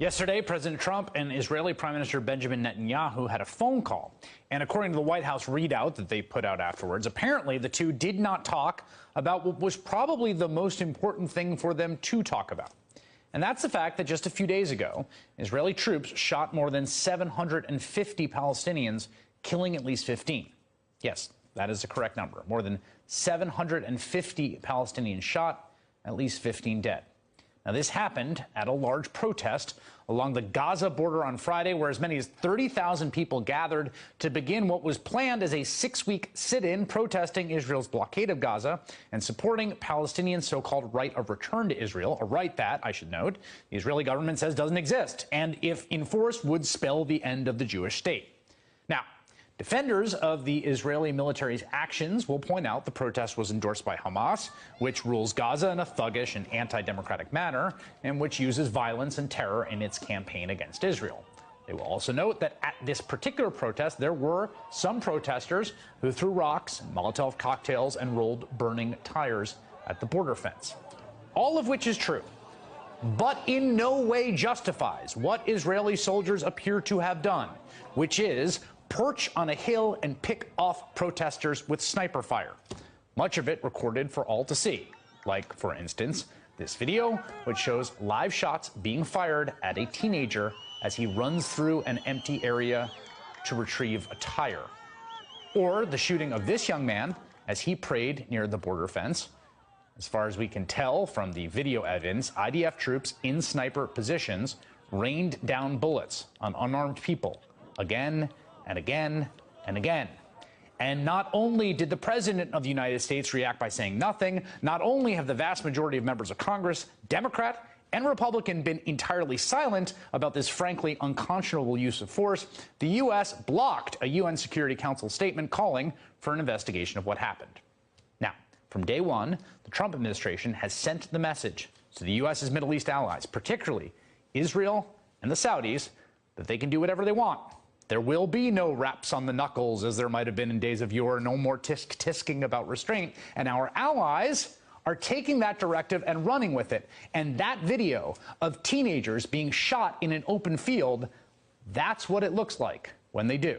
Yesterday, President Trump and Israeli Prime Minister Benjamin Netanyahu had a phone call. And according to the White House readout that they put out afterwards, apparently the two did not talk about what was probably the most important thing for them to talk about. And that's the fact that just a few days ago, Israeli troops shot more than 750 Palestinians, killing at least 15. Yes, that is the correct number. More than 750 Palestinians shot, at least 15 dead. Now, this happened at a large protest along the Gaza border on Friday, where as many as 30,000 people gathered to begin what was planned as a 6-week sit-in protesting Israel's blockade of Gaza and supporting Palestinians' so-called right of return to Israel, a right that, I should note, the Israeli government says doesn't exist, and if enforced would spell the end of the Jewish state. Now, defenders of the Israeli military's actions will point out the protest was endorsed by Hamas, which rules Gaza in a thuggish and anti-democratic manner, and which uses violence and terror in its campaign against Israel. They will also note that at this particular protest, there were some protesters who threw rocks, Molotov cocktails, and rolled burning tires at the border fence. All of which is true, but in no way justifies what Israeli soldiers appear to have done, which is perch on a hill and pick off protesters with sniper fire. Much of it recorded for all to see. Like, for instance, this video, which shows live shots being fired at a teenager as he runs through an empty area to retrieve a tire. Or the shooting of this young man as he prayed near the border fence. As far as we can tell from the video evidence, IDF troops in sniper positions rained down bullets on unarmed people again and again and again. And not only did the President of the United States react by saying nothing, not only have the vast majority of members of Congress, Democrat and Republican, been entirely silent about this frankly unconscionable use of force, the U.S. blocked a UN Security Council statement calling for an investigation of what happened. Now, from day one, the Trump administration has sent the message to the U.S.'s Middle East allies, particularly Israel and the Saudis, that they can do whatever they want. There will be no raps on the knuckles, as there might have been in days of yore, no more tisk-tisking about restraint. And our allies are taking that directive and running with it. And that video of teenagers being shot in an open field, that's what it looks like when they do.